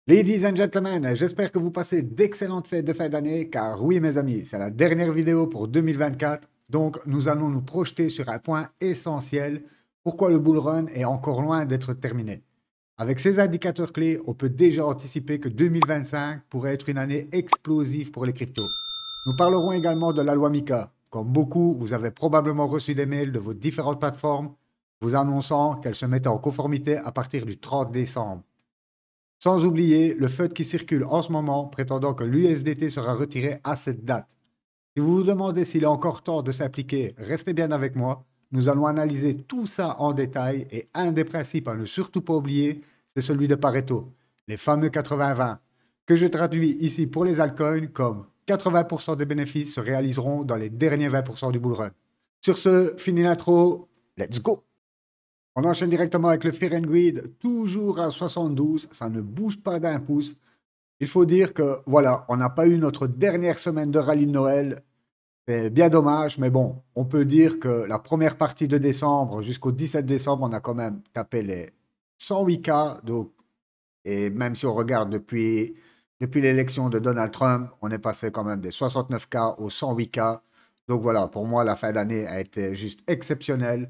Ladies and gentlemen, j'espère que vous passez d'excellentes fêtes de fin d'année, car oui mes amis, c'est la dernière vidéo pour 2024, donc nous allons nous projeter sur un point essentiel, pourquoi le bull run est encore loin d'être terminé. Avec ces indicateurs clés, on peut déjà anticiper que 2025 pourrait être une année explosive pour les cryptos. Nous parlerons également de la loi MiCA. Comme beaucoup, vous avez probablement reçu des mails de vos différentes plateformes vous annonçant qu'elles se mettaient en conformité à partir du 30 décembre. Sans oublier le FUD qui circule en ce moment prétendant que l'USDT sera retiré à cette date. Si vous vous demandez s'il est encore temps de s'appliquer, restez bien avec moi. Nous allons analyser tout ça en détail et un des principes à ne surtout pas oublier, c'est celui de Pareto, les fameux 80-20, que je traduis ici pour les altcoins comme 80% des bénéfices se réaliseront dans les derniers 20% du bull run. Sur ce, fini l'intro, let's go! On enchaîne directement avec le Fear and Greed, toujours à 72, ça ne bouge pas d'un pouce. Il faut dire que, voilà, on n'a pas eu notre dernière semaine de rallye de Noël. C'est bien dommage, mais bon, on peut dire que la première partie de décembre jusqu'au 17 décembre, on a quand même tapé les 108K. Donc, et même si on regarde depuis l'élection de Donald Trump, on est passé quand même des 69K aux 108K. Donc voilà, pour moi, la fin d'année a été juste exceptionnelle.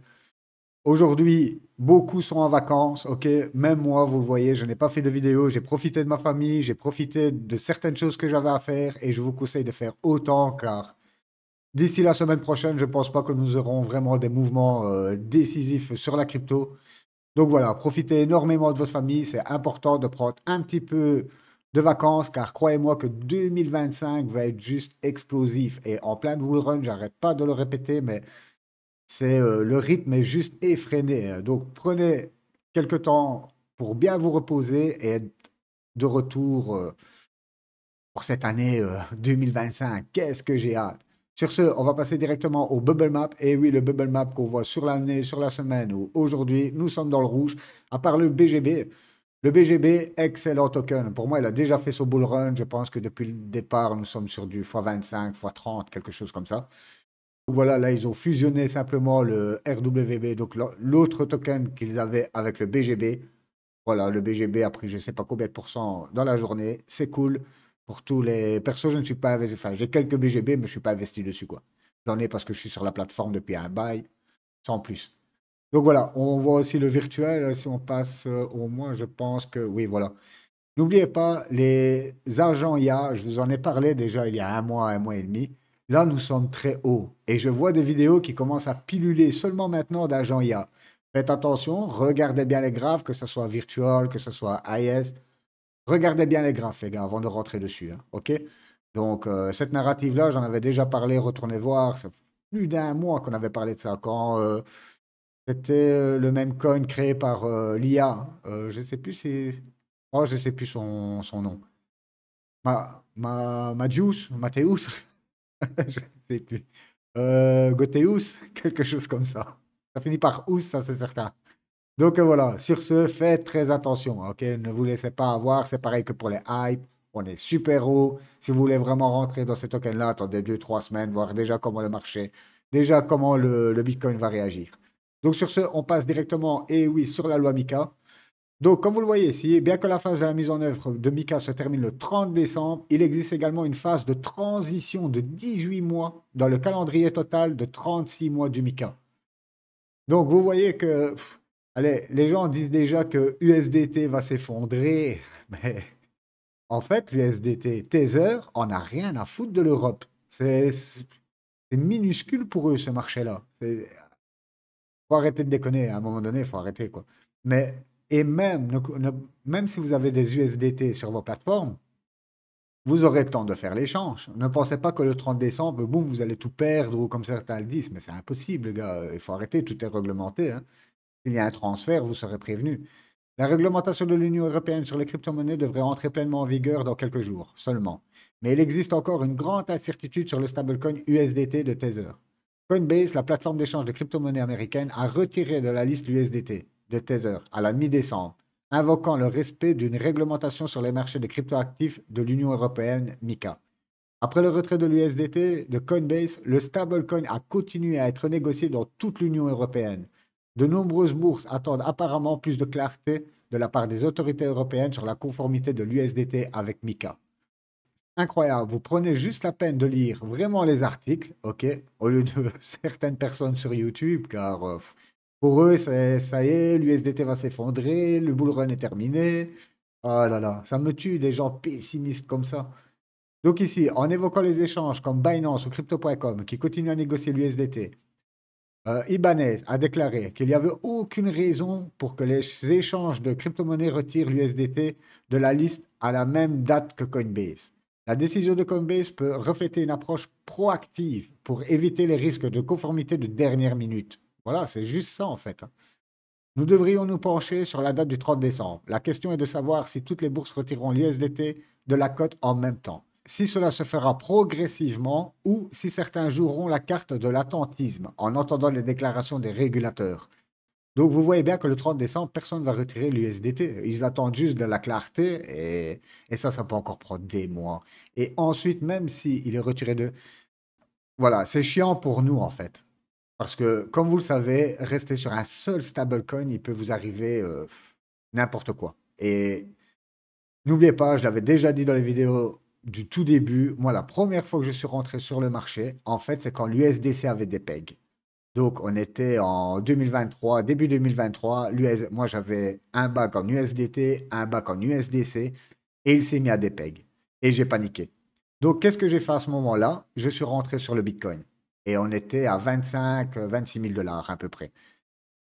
Aujourd'hui, beaucoup sont en vacances, ok? Même moi, vous le voyez, je n'ai pas fait de vidéo, j'ai profité de ma famille, j'ai profité de certaines choses que j'avais à faire et je vous conseille de faire autant car d'ici la semaine prochaine, je ne pense pas que nous aurons vraiment des mouvements décisifs sur la crypto. Donc voilà, profitez énormément de votre famille, c'est important de prendre un petit peu de vacances car croyez-moi que 2025 va être juste explosif et en plein bull run, j'arrête pas de le répéter, mais c'est le rythme est juste effréné, hein. Donc prenez quelques temps pour bien vous reposer et être de retour pour cette année 2025. Qu'est-ce que j'ai hâte. Sur ce, on va passer directement au bubble map. Et oui, le bubble map qu'on voit sur l'année, sur la semaine ou aujourd'hui, nous sommes dans le rouge. À part le BGB. Le BGB, excellent token. Pour moi, il a déjà fait son bull run. Je pense que depuis le départ, nous sommes sur du x25, x30, quelque chose comme ça. Donc voilà, là, ils ont fusionné simplement le RWB, donc l'autre token qu'ils avaient avec le BGB. Voilà, le BGB a pris je ne sais pas combien de pourcents dans la journée. C'est cool. Pour tous les persos, je ne suis pas investi. Enfin, j'ai quelques BGB, mais je ne suis pas investi dessus, quoi. J'en ai parce que je suis sur la plateforme depuis un bail, sans plus. Donc voilà, on voit aussi le virtuel. Si on passe au moins, je pense que oui, voilà. N'oubliez pas, les agents IA, je vous en ai parlé déjà il y a un mois et demi. Là, nous sommes très hauts. Et je vois des vidéos qui commencent à piluler seulement maintenant d'agents IA. Faites attention, regardez bien les graphes, que ce soit virtual, que ce soit IS. Regardez bien les graphes, les gars, avant de rentrer dessus, hein, OK? Donc, cette narrative-là, j'en avais déjà parlé, retournez voir. Ça fait plus d'un mois qu'on avait parlé de ça. Quand c'était le même coin créé par l'IA. Je ne sais plus si... Oh, je ne sais plus son nom. Madius, Mathéus, je ne sais plus. Gotheus, quelque chose comme ça. Ça finit par ous, ça c'est certain. Donc voilà, sur ce, faites très attention, ok? Ne vous laissez pas avoir, c'est pareil que pour les hypes, on est super haut. Si vous voulez vraiment rentrer dans ce token-là, attendez 2, 3 semaines, voir déjà comment le marché, déjà comment le Bitcoin va réagir. Donc sur ce, on passe directement, et oui, sur la loi MiCA. Donc, comme vous le voyez ici, bien que la phase de la mise en œuvre de MiCA se termine le 30 décembre, il existe également une phase de transition de 18 mois dans le calendrier total de 36 mois du MiCA. Donc, vous voyez que, allez, les gens disent déjà que USDT va s'effondrer, mais en fait, l'USDT Tether en a rien à foutre de l'Europe. C'est minuscule pour eux, ce marché-là. Faut arrêter de déconner, à un moment donné, il faut arrêter, quoi. Mais, et même, même si vous avez des USDT sur vos plateformes, vous aurez le temps de faire l'échange. Ne pensez pas que le 30 décembre, boum, vous allez tout perdre, ou comme certains le disent, mais c'est impossible, les gars. Il faut arrêter, tout est réglementé, hein. S'il y a un transfert, vous serez prévenu. La réglementation de l'Union européenne sur les crypto-monnaies devrait entrer pleinement en vigueur dans quelques jours seulement. Mais il existe encore une grande incertitude sur le stablecoin USDT de Tether. Coinbase, la plateforme d'échange de crypto-monnaies américaine, a retiré de la liste l'USDT de Tether à la mi-décembre, invoquant le respect d'une réglementation sur les marchés de cryptoactifs de l'Union européenne, MiCA. Après le retrait de l'USDT de Coinbase, le stablecoin a continué à être négocié dans toute l'Union européenne. De nombreuses bourses attendent apparemment plus de clarté de la part des autorités européennes sur la conformité de l'USDT avec MiCA. Incroyable, vous prenez juste la peine de lire vraiment les articles, ok, au lieu de certaines personnes sur YouTube, car pour eux, ça y est, l'USDT va s'effondrer, le bull run est terminé. Oh là là, ça me tue des gens pessimistes comme ça. Donc ici, en évoquant les échanges comme Binance ou Crypto.com qui continuent à négocier l'USDT, Ibanez a déclaré qu'il n'y avait aucune raison pour que les échanges de crypto-monnaies retirent l'USDT de la liste à la même date que Coinbase. La décision de Coinbase peut refléter une approche proactive pour éviter les risques de conformité de dernière minute. Voilà, c'est juste ça en fait. Nous devrions nous pencher sur la date du 30 décembre. La question est de savoir si toutes les bourses retireront l'USDT de la cote en même temps. Si cela se fera progressivement ou si certains joueront la carte de l'attentisme en entendant les déclarations des régulateurs. Donc vous voyez bien que le 30 décembre, personne ne va retirer l'USDT. Ils attendent juste de la clarté et ça peut encore prendre des mois. Et ensuite, même s'il est retiré de... Voilà, c'est chiant pour nous en fait. Parce que, comme vous le savez, rester sur un seul stablecoin, il peut vous arriver n'importe quoi. Et n'oubliez pas, je l'avais déjà dit dans les vidéos du tout début, moi, la première fois que je suis rentré sur le marché, en fait, c'est quand l'USDC avait des pegs. Donc, on était en 2023, début 2023. Moi, j'avais un bac en USDT, un bac en USDC, et il s'est mis à des pegs. Et j'ai paniqué. Donc, qu'est-ce que j'ai fait à ce moment-là? Je suis rentré sur le Bitcoin. Et on était à 25 000 $, 26 000 $, à peu près.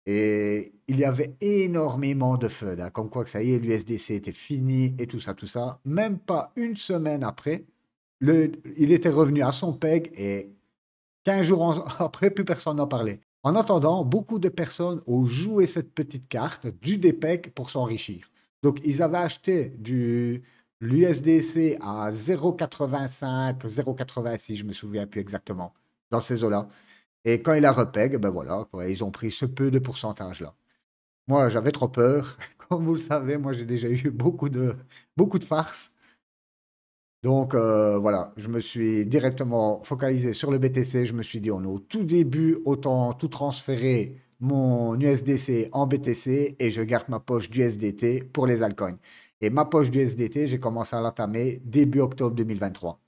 Et il y avait énormément de FUD, hein, comme quoi que ça y est, l'USDC était fini et tout ça, tout ça. Même pas une semaine après, il était revenu à son peg et 15 jours après, plus personne n'en parlait. En attendant, beaucoup de personnes ont joué cette petite carte du DPEG pour s'enrichir. Donc, ils avaient acheté l'USDC à 0,85, 0,86, je me souviens plus exactement, dans ces eaux-là. Et quand il a repeg, ben voilà, quoi, ils ont pris ce peu de pourcentage-là. Moi, j'avais trop peur. Comme vous le savez, moi, j'ai déjà eu beaucoup de farces. Donc voilà, je me suis directement focalisé sur le BTC. Je me suis dit, on est au tout début, autant tout transférer mon USDC en BTC et je garde ma poche d'USDT pour les altcoins. Et ma poche d'USDT, j'ai commencé à l'entamer début octobre 2023.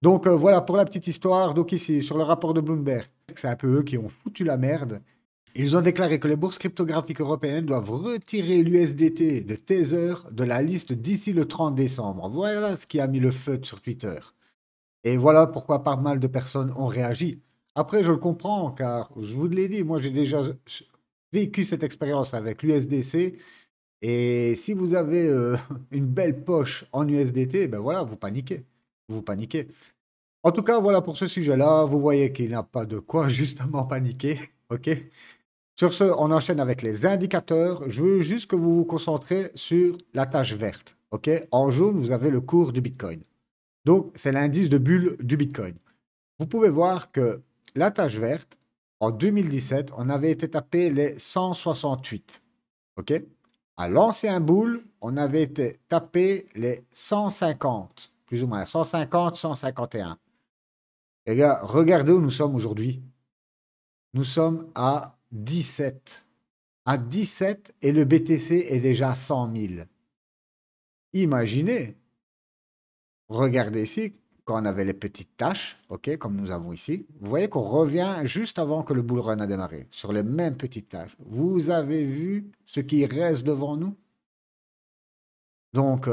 Donc voilà pour la petite histoire. Donc ici, sur le rapport de Bloomberg, c'est un peu eux qui ont foutu la merde. Ils ont déclaré que les bourses cryptographiques européennes doivent retirer l'USDT de Tether de la liste d'ici le 30 décembre. Voilà ce qui a mis le feu sur Twitter. Et voilà pourquoi pas mal de personnes ont réagi. Après, je le comprends, car je vous l'ai dit, moi j'ai déjà vécu cette expérience avec l'USDC. Et si vous avez une belle poche en USDT, ben voilà, vous paniquez. Vous paniquez. En tout cas, voilà pour ce sujet-là. Vous voyez qu'il n'y a pas de quoi justement paniquer. OK? Sur ce, on enchaîne avec les indicateurs. Je veux juste que vous vous concentrez sur la tache verte. OK? En jaune, vous avez le cours du Bitcoin. Donc, c'est l'indice de bulle du Bitcoin. Vous pouvez voir que la tache verte, en 2017, on avait été tapé les 168. OK? À l'ancien bull, on avait été tapé les 150, plus ou moins 150, 151. Les gars, regardez où nous sommes aujourd'hui. Nous sommes à 17. À 17 et le BTC est déjà à 100 000. Imaginez, regardez ici, quand on avait les petites taches, ok, comme nous avons ici, vous voyez qu'on revient juste avant que le bull run a démarré, sur les mêmes petites taches. Vous avez vu ce qui reste devant nous? Donc,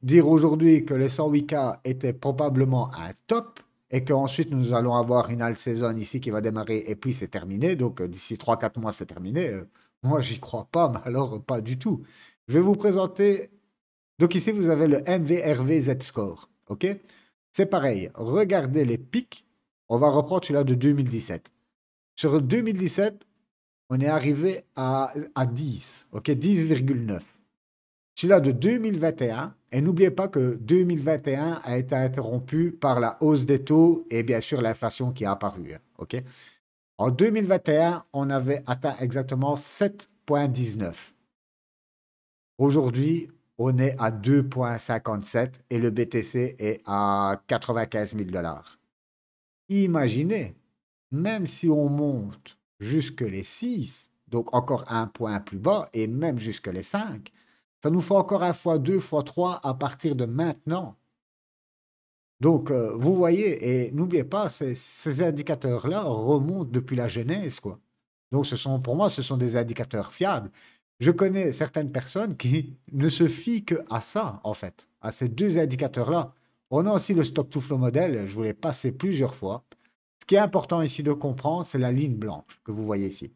dire aujourd'hui que les 108K étaient probablement un top et qu'ensuite nous allons avoir une alt saison ici qui va démarrer et puis c'est terminé. Donc, d'ici 3-4 mois, c'est terminé. Moi, j'y crois pas, mais alors pas du tout. Je vais vous présenter. Donc, ici, vous avez le MVRV Z-Score. OK? C'est pareil. Regardez les pics. On va reprendre celui-là de 2017. Sur 2017, on est arrivé à 10. OK? 10,9. Celui-là de 2021, et n'oubliez pas que 2021 a été interrompu par la hausse des taux et bien sûr l'inflation qui a apparu. OK? En 2021, on avait atteint exactement 7,19. Aujourd'hui, on est à 2,57 et le BTC est à 95 000 $. Imaginez, même si on monte jusque les 6, donc encore un point plus bas, et même jusque les 5, ça nous fait encore un fois 2 fois 3 à partir de maintenant. Donc, vous voyez, et n'oubliez pas, ces indicateurs-là remontent depuis la genèse, quoi. Donc, pour moi, ce sont des indicateurs fiables. Je connais certaines personnes qui ne se fient que à ça, en fait, à ces deux indicateurs-là. On a aussi le stock to flow model, je vous l'ai passé plusieurs fois. Ce qui est important ici de comprendre, c'est la ligne blanche que vous voyez ici.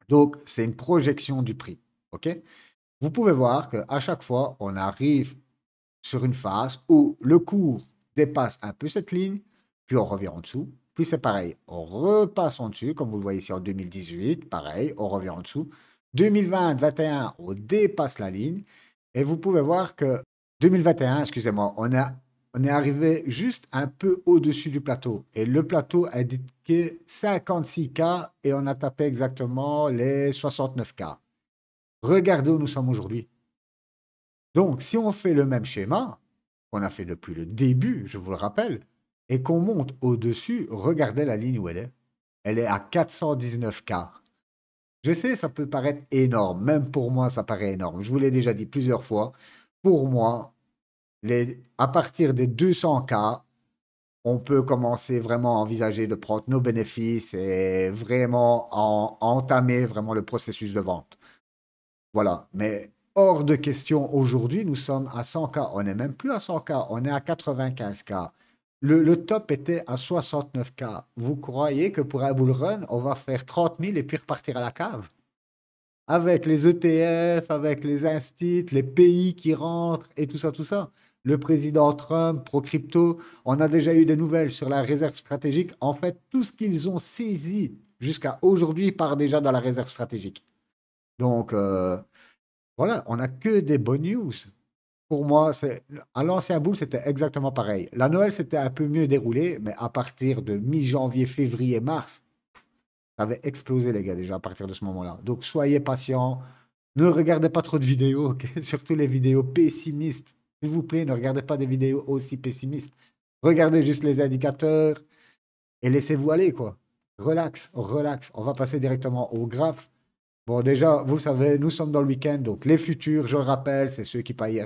Donc, c'est une projection du prix. OK? Vous pouvez voir qu'à chaque fois, on arrive sur une phase où le cours dépasse un peu cette ligne, puis on revient en dessous. Puis c'est pareil, on repasse en dessus, comme vous le voyez ici en 2018, pareil, on revient en dessous. 2020, 2021, on dépasse la ligne. Et vous pouvez voir que 2021, excusez-moi, on est arrivé juste un peu au-dessus du plateau. Et le plateau a indiqué 56K et on a tapé exactement les 69K. Regardez où nous sommes aujourd'hui. Donc, si on fait le même schéma, qu'on a fait depuis le début, je vous le rappelle, et qu'on monte au-dessus, regardez la ligne où elle est. Elle est à 419K. Je sais, ça peut paraître énorme. Même pour moi, ça paraît énorme. Je vous l'ai déjà dit plusieurs fois. Pour moi, à partir des 200K, on peut commencer vraiment à envisager de prendre nos bénéfices et vraiment entamer vraiment le processus de vente. Voilà. Mais hors de question, aujourd'hui, nous sommes à 100K. On n'est même plus à 100K, on est à 95K. Le top était à 69K. Vous croyez que pour un bull run, on va faire 30 000 et puis repartir à la cave? Avec les ETF, avec les instituts, les pays qui rentrent et tout ça, tout ça. Le président Trump, pro-crypto, on a déjà eu des nouvelles sur la réserve stratégique. En fait, tout ce qu'ils ont saisi jusqu'à aujourd'hui part déjà dans la réserve stratégique. Donc, voilà, on n'a que des bonnes news. Pour moi, à l'ancien boule, c'était exactement pareil. La Noël, c'était un peu mieux déroulé, mais à partir de mi-janvier, février, mars, ça avait explosé, les gars, déjà à partir de ce moment-là. Donc, soyez patients. Ne regardez pas trop de vidéos, ok? Surtout les vidéos pessimistes. S'il vous plaît, ne regardez pas des vidéos aussi pessimistes. Regardez juste les indicateurs et laissez-vous aller, quoi. Relax, relax. On va passer directement au graphe. Bon, déjà, vous le savez, nous sommes dans le week-end, donc les futurs, je le rappelle, c'est ceux qui parient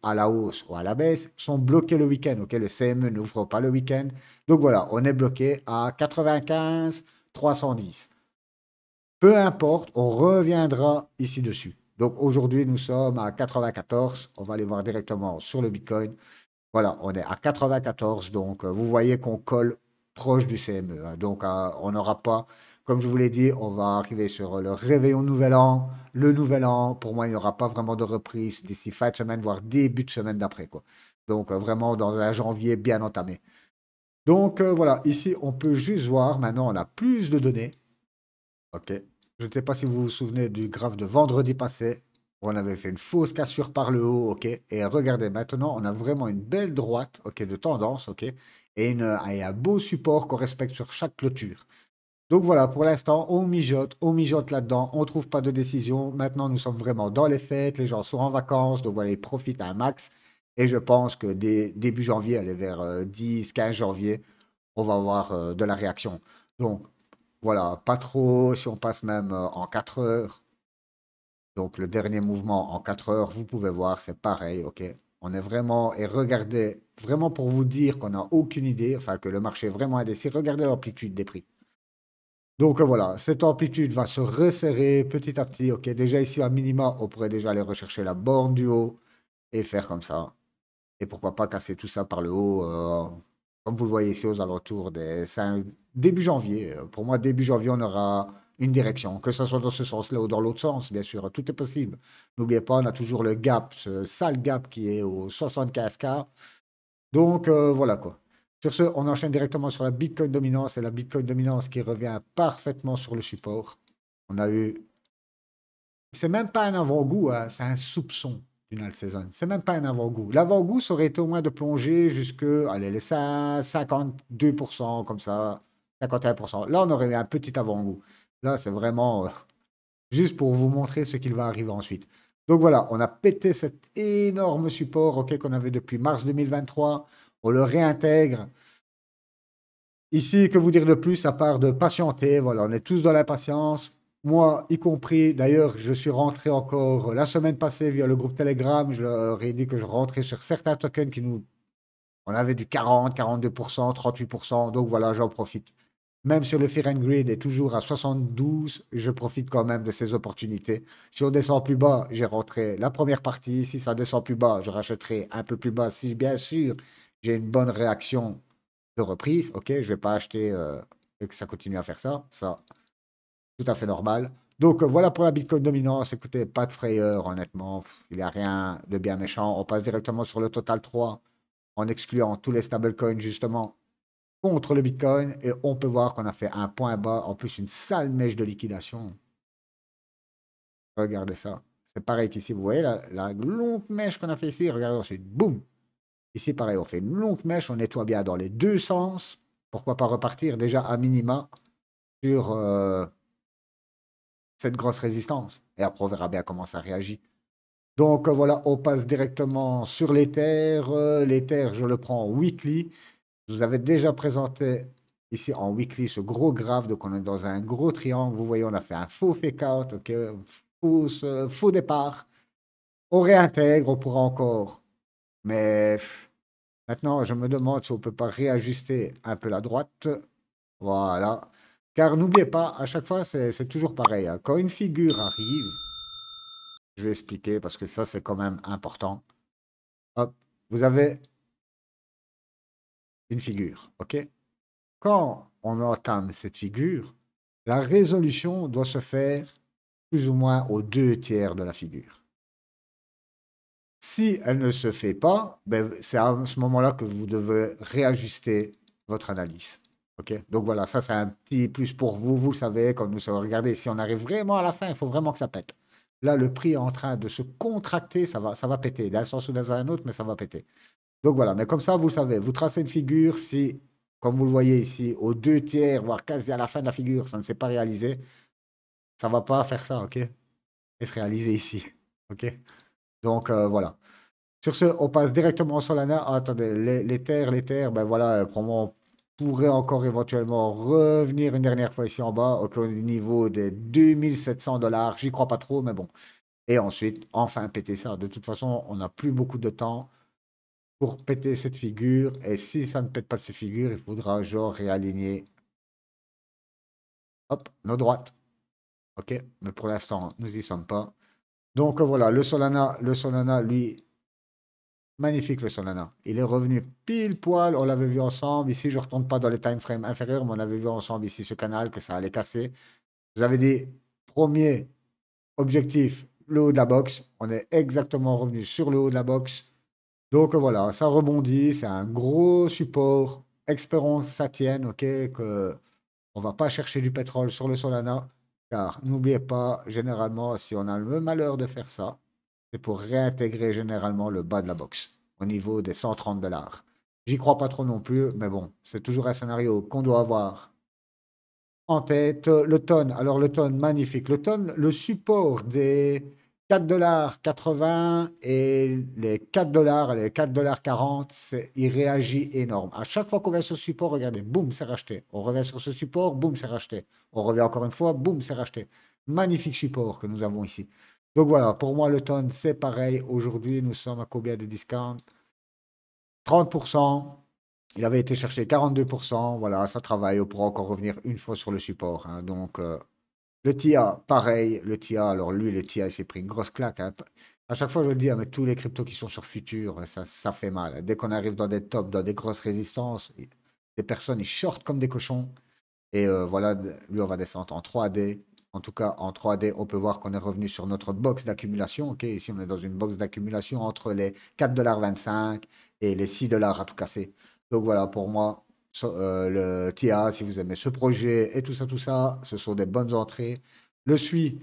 à la hausse ou à la baisse, sont bloqués le week-end, ok? Le CME n'ouvre pas le week-end. Donc voilà, on est bloqué à 95, 310. Peu importe, on reviendra ici dessus. Donc aujourd'hui, nous sommes à 94. On va aller voir directement sur le Bitcoin. Voilà, on est à 94. Donc vous voyez qu'on colle proche du CME, hein. Donc on n'aura pas, comme je vous l'ai dit, on va arriver sur le réveillon Nouvel An. Le Nouvel An, pour moi, il n'y aura pas vraiment de reprise d'ici fin de semaine, voire début de semaine d'après, quoi. Donc vraiment dans un janvier bien entamé. Donc voilà, ici, on peut juste voir. Maintenant, on a plus de données. Ok. Je ne sais pas si vous vous souvenez du graphe de vendredi passé, où on avait fait une fausse cassure par le haut, ok. Et regardez, maintenant, on a vraiment une belle droite, ok, de tendance, ok, et un beau support qu'on respecte sur chaque clôture. Donc voilà, pour l'instant, on mijote là-dedans, on ne trouve pas de décision. Maintenant, nous sommes vraiment dans les fêtes, les gens sont en vacances, donc voilà, ils profitent à un max. Et je pense que dès début janvier, aller vers 10, 15 janvier, on va avoir de la réaction. Donc, voilà, pas trop, si on passe même en 4 heures. Donc le dernier mouvement en 4 heures, vous pouvez voir, c'est pareil, ok? On est vraiment, et regardez, vraiment pour vous dire qu'on n'a aucune idée, enfin que le marché est vraiment indécis, regardez l'amplitude des prix. Donc voilà, cette amplitude va se resserrer petit à petit, ok? Déjà ici, à minima, on pourrait déjà aller rechercher la borne du haut et faire comme ça. Et pourquoi pas casser tout ça par le haut, comme vous le voyez ici aux alentours début janvier. Pour moi, début janvier, on aura une direction, que ce soit dans ce sens-là ou dans l'autre sens, bien sûr, tout est possible. N'oubliez pas, on a toujours le gap, ce sale gap qui est au 75K. Donc voilà quoi. Sur ce, on enchaîne directement sur la Bitcoin dominance et la Bitcoin dominance qui revient parfaitement sur le support. On a eu c'est même pas un avant-goût, hein, c'est un soupçon d'une alt saison. C'est même pas un avant-goût. L'avant-goût, ça aurait été au moins de plonger jusque, allez, les 52%, comme ça, 51%. Là, on aurait eu un petit avant-goût. Là, c'est vraiment juste pour vous montrer ce qu'il va arriver ensuite. Donc voilà, on a pété cet énorme support, ok, qu'on avait depuis mars 2023. On le réintègre. Ici, que vous dire de plus à part de patienter? Voilà, on est tous dans l'impatience. moi y compris. D'ailleurs, je suis rentré encore la semaine passée via le groupe Telegram. Je leur ai dit que je rentrais sur certains tokens qui nous... On avait du 40, 42%, 38%. Donc voilà, j'en profite. Même sur le Fear and Greed est toujours à 72, je profite quand même de ces opportunités. Si on descend plus bas, j'ai rentré la première partie. Si ça descend plus bas, je rachèterai un peu plus bas. Si bien sûr j'ai une bonne réaction de reprise, ok, je vais pas acheter et que ça continue à faire ça. Ça, tout à fait normal. Donc voilà pour la Bitcoin dominance. Écoutez, pas de frayeur, honnêtement. Il n'y a rien de bien méchant. On passe directement sur le Total 3 en excluant tous les stablecoins, justement contre le Bitcoin et on peut voir qu'on a fait un point bas, en plus une sale mèche de liquidation. Regardez ça. C'est pareil qu'ici, vous voyez la longue mèche qu'on a fait ici, regardez ensuite, boum. Ici, pareil, on fait une longue mèche, on nettoie bien dans les deux sens. Pourquoi pas repartir déjà à minima sur cette grosse résistance. Et après, on verra bien comment ça réagit. Donc voilà, on passe directement sur l'Ether. L'Ether, je le prends en weekly. Je vous avais déjà présenté ici en weekly ce gros graphe. Donc, on est dans un gros triangle. Vous voyez, on a fait un faux fake out, ok, faux départ. On réintègre, on pourra encore. Mais maintenant, je me demande si on ne peut pas réajuster un peu la droite. Voilà. Car n'oubliez pas, à chaque fois, c'est toujours pareil, hein. Quand une figure arrive, je vais expliquer parce que ça, c'est quand même important. Hop, vous avez une figure, ok? Quand on entame cette figure, la résolution doit se faire plus ou moins aux deux tiers de la figure. Si elle ne se fait pas, ben, c'est à ce moment-là que vous devez réajuster votre analyse. Ok. Donc voilà, ça c'est un petit plus pour vous. Vous le savez, quand nous savons regarder, si on arrive vraiment à la fin, il faut vraiment que ça pète. Là, le prix est en train de se contracter, ça va péter, d'un sens ou dans un autre, mais ça va péter. Donc voilà, mais comme ça, vous savez, vous tracez une figure, si, comme vous le voyez ici, aux deux tiers, voire quasi à la fin de la figure, ça ne s'est pas réalisé, ça ne va pas faire ça, ok? Et se réaliser ici, ok? Donc voilà. Sur ce, on passe directement au Solana. Ah, attendez, les terres, ben voilà, on pourrait encore éventuellement revenir une dernière fois ici en bas, au niveau des 2700 $. J'y crois pas trop, mais bon. Et ensuite, enfin péter ça. De toute façon, on n'a plus beaucoup de temps pour péter cette figure. Et si ça ne pète pas de cette figure, il faudra genre réaligner, hop, nos droites. OK? Mais pour l'instant, nous y sommes pas. Donc voilà, le Solana, lui, magnifique le Solana. Il est revenu pile poil, on l'avait vu ensemble. Ici, je ne retourne pas dans les time frames inférieurs, mais on avait vu ensemble ici ce canal que ça allait casser. Vous avez dit, premier objectif, le haut de la box. On est exactement revenu sur le haut de la box. Donc voilà, ça rebondit, c'est un gros support. Espérons que ça tienne, ok, que on va pas chercher du pétrole sur le Solana, car n'oubliez pas, généralement, si on a le malheur de faire ça, c'est pour réintégrer généralement le bas de la box au niveau des 130 $. J'y crois pas trop non plus, mais bon, c'est toujours un scénario qu'on doit avoir en tête. Le tonne, alors le tonne, magnifique. Le tonne, le support des 4,80 $ et les 4 $, les 4,40 $, il réagit énorme. À chaque fois qu'on va sur ce support, regardez, boum, c'est racheté. On revient sur ce support, boum, c'est racheté. On revient encore une fois, boum, c'est racheté. Magnifique support que nous avons ici. Donc voilà, pour moi, le tonne, c'est pareil. Aujourd'hui, nous sommes à combien de discount? 30%. Il avait été cherché 42%. Voilà, ça travaille. On pourra encore revenir une fois sur le support, hein. Donc, le TIA, pareil. Le TIA, alors lui, le TIA, il s'est pris une grosse claque, hein. À chaque fois, je le dis, hein, mais tous les cryptos qui sont sur Futur, ça fait mal. Dès qu'on arrive dans des tops, dans des grosses résistances, des personnes, ils shortent comme des cochons. Et voilà, lui, on va descendre en 3D. En tout cas, en 3D, on peut voir qu'on est revenu sur notre box d'accumulation. Ok, ici, on est dans une box d'accumulation entre les 4,25 $ et les 6 $ à tout casser. Donc voilà, pour moi, le TIA, si vous aimez ce projet et tout ça, ce sont des bonnes entrées. Le SUI,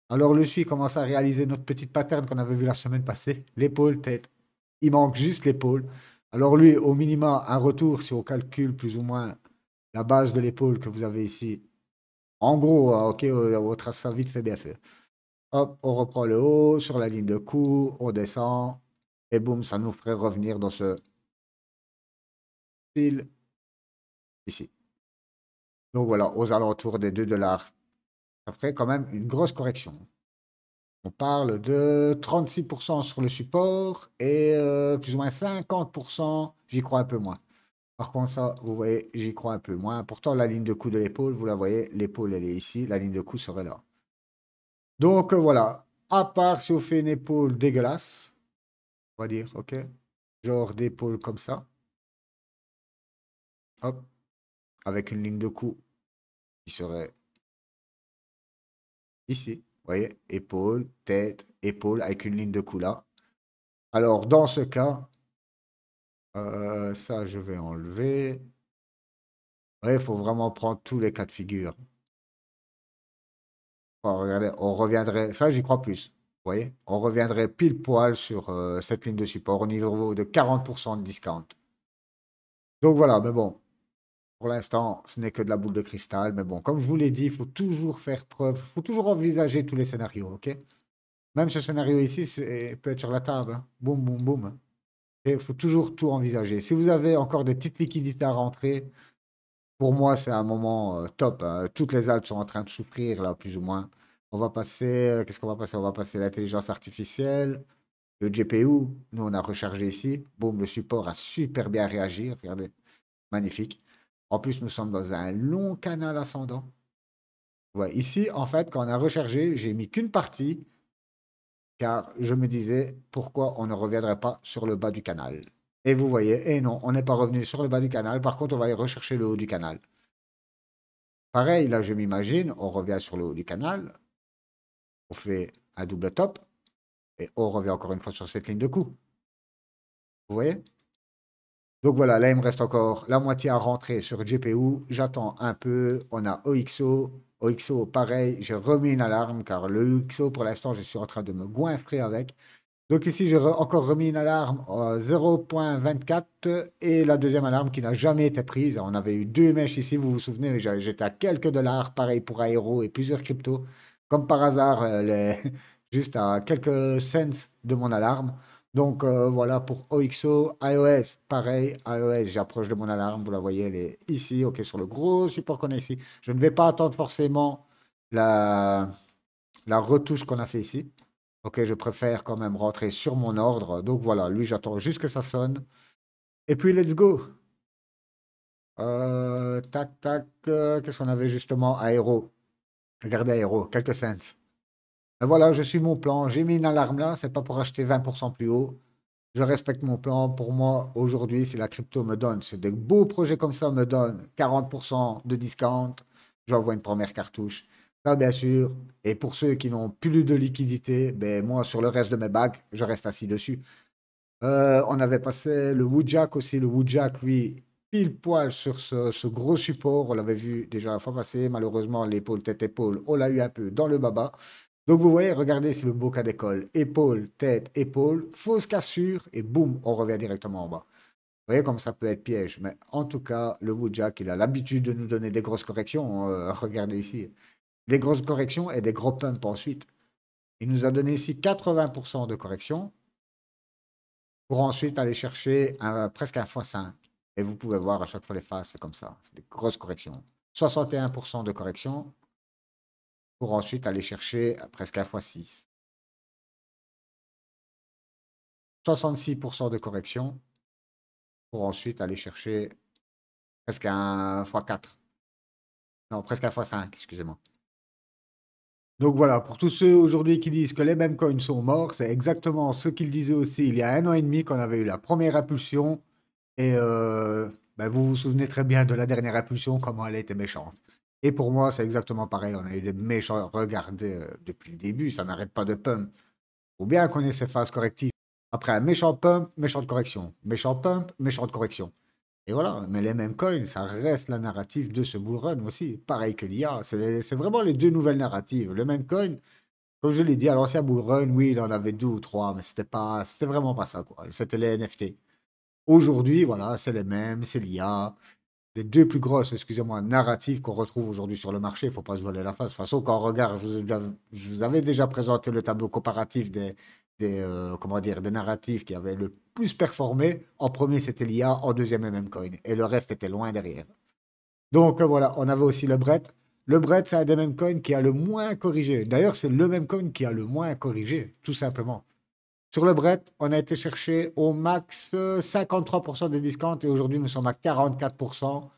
alors le SUI commence à réaliser notre petite pattern qu'on avait vu la semaine passée. L'épaule, tête. Il manque juste l'épaule. Alors lui, au minima, un retour, si on calcule plus ou moins la base de l'épaule que vous avez ici. En gros, ok, on trace ça vite fait, bien fait. Hop, on reprend le haut sur la ligne de coup, on descend, et boum, ça nous ferait revenir dans ce fil ici. Donc voilà, aux alentours des 2 $. ça ferait quand même une grosse correction. On parle de 36% sur le support et plus ou moins 50%, j'y crois un peu moins. Par contre, ça, vous voyez, j'y crois un peu moins. Pourtant, la ligne de coup de l'épaule, vous la voyez, l'épaule, elle est ici, la ligne de coup serait là. Donc, voilà. À part si on fait une épaule dégueulasse, on va dire, ok? Genre d'épaule comme ça. Hop. Avec une ligne de coup qui serait ici. Vous voyez? Épaule, tête, épaule avec une ligne de coup là. Alors, dans ce cas, ça, je vais enlever. Ouais, il faut vraiment prendre tous les cas de figure. Regardez, on reviendrait, ça j'y crois plus. Vous voyez, on reviendrait pile poil sur cette ligne de support au niveau de 40% de discount. Donc voilà, mais bon, pour l'instant, ce n'est que de la boule de cristal. Mais bon, comme je vous l'ai dit, il faut toujours faire preuve, il faut toujours envisager tous les scénarios, ok? Même ce scénario ici peut être sur la table, hein. Boum, boum, boum. Et il faut toujours tout envisager. Si vous avez encore des petites liquidités à rentrer, pour moi, c'est un moment top, hein. Toutes les Alpes sont en train de souffrir, là, plus ou moins. On va passer, qu'est-ce qu'on va passer? On va passer l'intelligence artificielle, le GPU. Nous, on a rechargé ici. Boum, le support a super bien réagi. Regardez, magnifique. En plus, nous sommes dans un long canal ascendant. Ouais, ici, en fait, quand on a rechargé, j'ai mis qu'une partie, car je me disais pourquoi on ne reviendrait pas sur le bas du canal. Et vous voyez, et non, on n'est pas revenu sur le bas du canal. Par contre, on va aller rechercher le haut du canal. Pareil, là, je m'imagine, on revient sur le haut du canal, on fait un double top, et on revient encore une fois sur cette ligne de coup. Vous voyez? Donc voilà, là, il me reste encore la moitié à rentrer sur GPU. J'attends un peu. On a OXO. OXO, pareil, j'ai remis une alarme, car le OXO, pour l'instant, je suis en train de me goinfrer avec. Donc ici, j'ai encore remis une alarme 0.24 et la deuxième alarme qui n'a jamais été prise. On avait eu deux mèches ici, vous vous souvenez, j'étais à quelques dollars, pareil pour Aero et plusieurs cryptos. Comme par hasard, juste à quelques cents de mon alarme. Donc voilà pour OXO, iOS, pareil, iOS, j'approche de mon alarme, vous la voyez, elle est ici, ok, sur le gros support qu'on a ici. Je ne vais pas attendre forcément la, la retouche qu'on a fait ici. Ok, je préfère quand même rentrer sur mon ordre. Donc voilà, lui, j'attends juste que ça sonne. Et puis, let's go. Tac, tac. Qu'est-ce qu'on avait justement? Aéro. Regardez Aéro, quelques cents. Et voilà, je suis mon plan. J'ai mis une alarme là. C'est pas pour acheter 20% plus haut. Je respecte mon plan. Pour moi, aujourd'hui, si la crypto me donne, c'est de beaux projets comme ça me donnent 40% de discount, j'envoie une première cartouche. Ça, bien sûr. Et pour ceux qui n'ont plus de liquidité, ben moi, sur le reste de mes bacs, je reste assis dessus. On avait passé le Woodjack aussi. Le Woodjack, lui, pile poil sur ce gros support. On l'avait vu déjà la fois passée. Malheureusement, l'épaule, tête-épaule, on l'a eu un peu dans le baba. Donc vous voyez, regardez, c'est le beau cas d'école. Épaule, tête, épaule, fausse cassure et boum, on revient directement en bas. Vous voyez comme ça peut être piège. Mais en tout cas, le Woodjack, il a l'habitude de nous donner des grosses corrections. Regardez ici. Des grosses corrections et des gros pumps ensuite. Il nous a donné ici 80% de correction pour ensuite aller chercher presque un x5. Et vous pouvez voir à chaque fois les phases, c'est comme ça. C'est des grosses corrections. 61% de correction pour ensuite aller chercher presque un x6. 66% de correction pour ensuite aller chercher presque un x4. Non, presque un x5, excusez-moi. Donc voilà, pour tous ceux aujourd'hui qui disent que les mêmes coins sont morts, c'est exactement ce qu'ils disaient aussi il y a 1 an et demi quand on avait eu la première impulsion. Et ben, vous vous souvenez très bien de la dernière impulsion, comment elle était méchante. Et pour moi, c'est exactement pareil. On a eu des méchants. Regardez, depuis le début, ça n'arrête pas de pump. Faut bien qu'on ait ces phases correctives. Après un méchant pump, méchante correction. Méchant pump, méchante correction. Et voilà, mais les mêmes coins, ça reste la narrative de ce bull run aussi. Pareil que l'IA. C'est vraiment les deux nouvelles narratives. Le même coin, comme je l'ai dit, à l'ancien bull run, oui, il en avait deux ou trois, mais c'était vraiment pas ça, quoi. C'était les NFT. Aujourd'hui, voilà, c'est les mêmes, c'est l'IA. Les deux plus grosses, excusez-moi, narratives qu'on retrouve aujourd'hui sur le marché, il ne faut pas se voiler la face. De toute façon, quand on regarde, je vous avais déjà présenté le tableau comparatif comment dire, des narratifs qui avaient le plus performé. En premier, c'était l'IA, en deuxième, MM Coin. Et le reste était loin derrière. Donc voilà, on avait aussi le Brett. Le Bread, c'est un des mêmes coins qui a le moins corrigé. D'ailleurs, c'est le même coin qui a le moins corrigé, tout simplement. Sur le Bread, on a été chercher au max 53% de discount et aujourd'hui, nous sommes à 44%.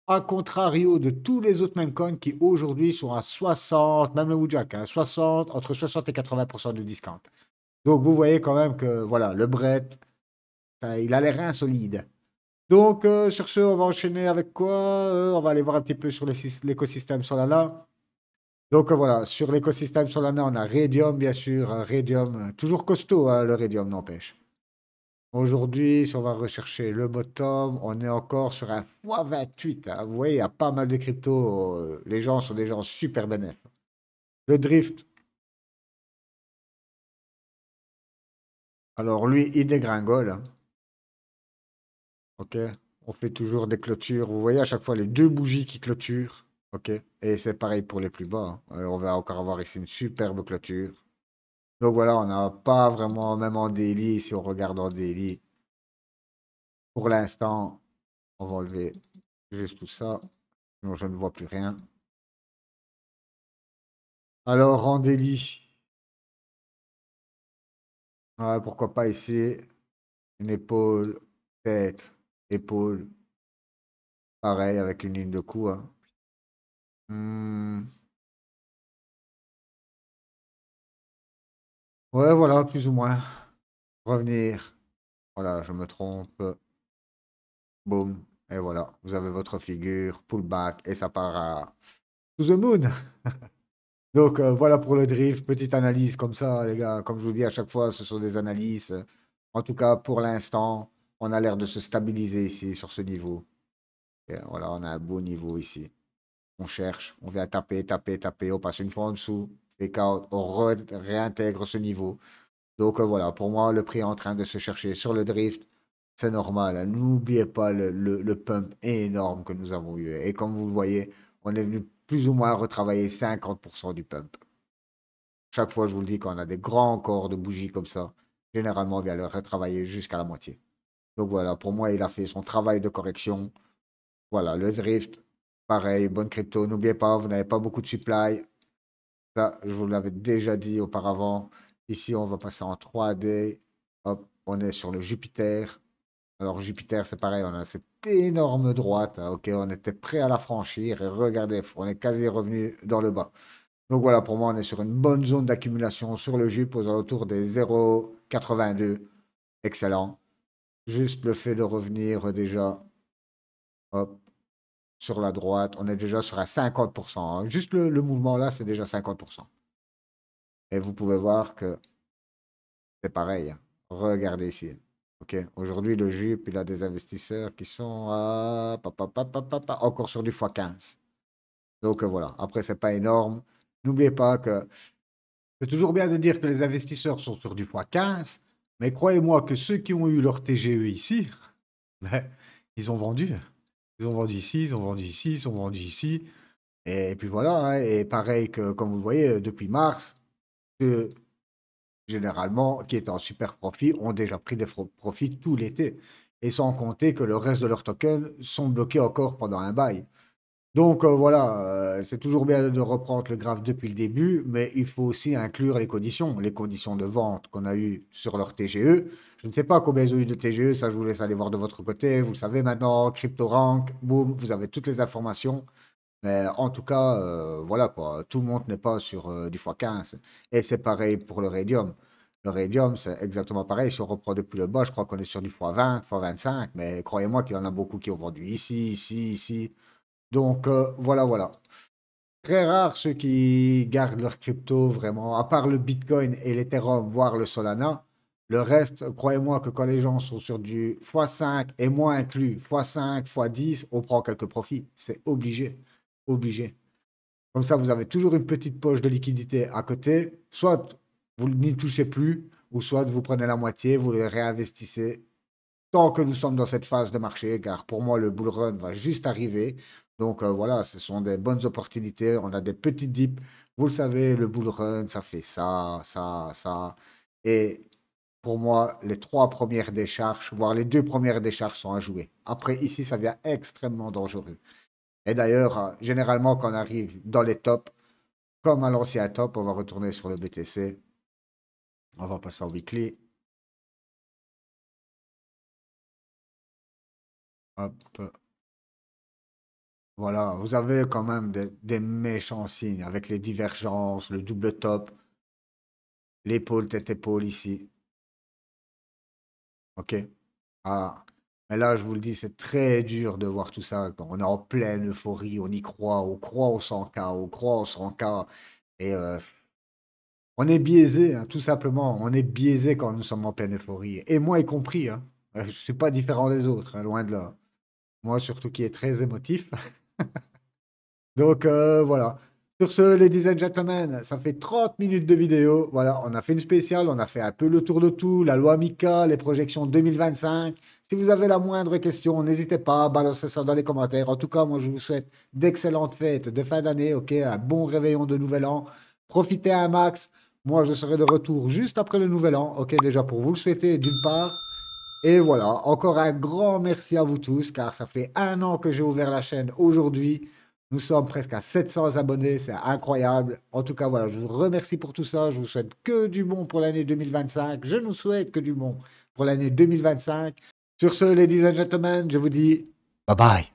A contrario de tous les autres meme coins qui aujourd'hui sont à 60, même le Woodjack, hein, 60, entre 60 et 80% de discount. Donc vous voyez quand même que voilà, le Brett, il a l'air insolide. Donc sur ce, on va enchaîner avec quoi? On va aller voir un petit peu sur l'écosystème Solana. Donc voilà, sur l'écosystème Solana, on a Radium, bien sûr. Radium, toujours costaud, hein, le Radium n'empêche. Aujourd'hui, si on va rechercher le bottom, on est encore sur un x28, hein. Vous voyez, il y a pas mal de cryptos. Les gens sont des gens super bénéfiques. Le drift, alors lui, il dégringole, hein. OK? On fait toujours des clôtures. Vous voyez à chaque fois les deux bougies qui clôturent. OK? Et c'est pareil pour les plus bas, hein. On va encore avoir ici une superbe clôture. Donc voilà, on n'a pas vraiment, même en daily, si on regarde en daily, pour l'instant, on va enlever juste tout ça. Sinon, je ne vois plus rien. Alors, en daily, ouais, pourquoi pas ici, une épaule, tête, épaule, pareil, avec une ligne de cou, hein. Hmm, ouais, voilà, plus ou moins. Revenir. Voilà, je me trompe. Boum. Et voilà, vous avez votre figure, pullback, et ça part à to the moon. Donc voilà pour le drift, petite analyse comme ça, les gars. Comme je vous dis à chaque fois, ce sont des analyses. En tout cas, pour l'instant, on a l'air de se stabiliser ici sur ce niveau. Et voilà, on a un beau niveau ici. On cherche, on vient taper, taper, taper, on passe une fois en dessous, fake out, on réintègre ce niveau. Donc voilà, pour moi, le prix est en train de se chercher sur le drift. C'est normal, hein. N'oubliez pas le pump énorme que nous avons eu. Et comme vous le voyez, on est venu plus ou moins retravailler 50% du pump. Chaque fois, je vous le dis, quand on a des grands corps de bougies comme ça, généralement, on vient le retravailler jusqu'à la moitié. Donc voilà, pour moi, il a fait son travail de correction. Voilà, le drift, pareil, bonne crypto. N'oubliez pas, vous n'avez pas beaucoup de supply. Ça, je vous l'avais déjà dit auparavant. Ici, on va passer en 3D. Hop, on est sur le Jupiter. Alors, Jupiter, c'est pareil, on a cette énorme droite, hein. OK, on était prêt à la franchir. Et regardez, on est quasi revenu dans le bas. Donc voilà, pour moi, on est sur une bonne zone d'accumulation sur le Jup aux alentours des 0,82. Excellent. Juste le fait de revenir déjà, hop, sur la droite, on est déjà sur un 50%, hein. Juste le mouvement là, c'est déjà 50%. Et vous pouvez voir que c'est pareil, hein. Regardez ici. OK, aujourd'hui, le Jup, il a des investisseurs qui sont à encore sur du x15. Donc voilà, après, c'est pas énorme. N'oubliez pas que c'est toujours bien de dire que les investisseurs sont sur du x15, mais croyez-moi que ceux qui ont eu leur TGE ici, ben, ils ont vendu. Ils ont vendu ici, ils ont vendu ici, ils ont vendu ici. Et puis voilà, hein. Et pareil que, comme vous le voyez, depuis mars, ceux, généralement, qui étaient en super profit, ont déjà pris des profits tout l'été. Et sans compter que le reste de leurs tokens sont bloqués encore pendant un bail. Donc voilà, c'est toujours bien de reprendre le graphe depuis le début, mais il faut aussi inclure les conditions de vente qu'on a eues sur leur TGE. Je ne sais pas combien ils ont eu de TGE, ça je vous laisse aller voir de votre côté. Vous le savez maintenant, CryptoRank, boum, vous avez toutes les informations. Mais en tout cas, voilà quoi, tout le monde n'est pas sur du x15. Et c'est pareil pour le Radium. Le Radium, c'est exactement pareil. Si on reprend depuis le bas, je crois qu'on est sur du x20, x25. Mais croyez-moi qu'il y en a beaucoup qui ont vendu ici, ici, ici. Donc voilà, voilà. Très rare ceux qui gardent leur crypto vraiment, à part le Bitcoin et l'Ethereum, voire le Solana. Le reste, croyez-moi que quand les gens sont sur du x5 et moins inclus, x5, x10, on prend quelques profits. C'est obligé. Obligé. Comme ça, vous avez toujours une petite poche de liquidité à côté. Soit vous n'y touchez plus, ou soit vous prenez la moitié, vous les réinvestissez tant que nous sommes dans cette phase de marché, car pour moi, le bull run va juste arriver. Donc voilà, ce sont des bonnes opportunités. On a des petites dips. Vous le savez, le bull run, ça fait ça, ça, ça. Et pour moi, les trois premières décharges, voire les deux premières décharges sont à jouer. Après, ici, ça devient extrêmement dangereux. Et d'ailleurs, généralement, quand on arrive dans les tops, comme à l'ancien top, on va retourner sur le BTC. On va passer en weekly. Hop. Voilà, vous avez quand même des méchants signes avec les divergences, le double top, l'épaule, tête-épaule ici. OK? Ah. Mais là, je vous le dis, c'est très dur de voir tout ça quand on est en pleine euphorie, on y croit, on croit au 100K, on croit au 100K. Et on est biaisé, hein, tout simplement. On est biaisé quand nous sommes en pleine euphorie. Et moi y compris. Hein. Je ne suis pas différent des autres, hein, loin de là. Moi, surtout qui est très émotif. Donc voilà. Sur ce, ladies and gentlemen, ça fait 30 minutes de vidéo. Voilà, on a fait une spéciale, on a fait un peu le tour de tout, la loi Mika, les projections 2025. Si vous avez la moindre question, n'hésitez pas à balancer ça dans les commentaires. En tout cas, moi, je vous souhaite d'excellentes fêtes de fin d'année, ok, un bon réveillon de Nouvel An. Profitez un max. Moi, je serai de retour juste après le Nouvel An, ok, déjà pour vous le souhaiter d'une part. Et voilà, encore un grand merci à vous tous, car ça fait 1 an que j'ai ouvert la chaîne aujourd'hui. Nous sommes presque à 700 abonnés, c'est incroyable. En tout cas, voilà, je vous remercie pour tout ça. Je vous souhaite que du bon pour l'année 2025. Je nous souhaite que du bon pour l'année 2025. Sur ce, ladies and gentlemen, je vous dis bye bye.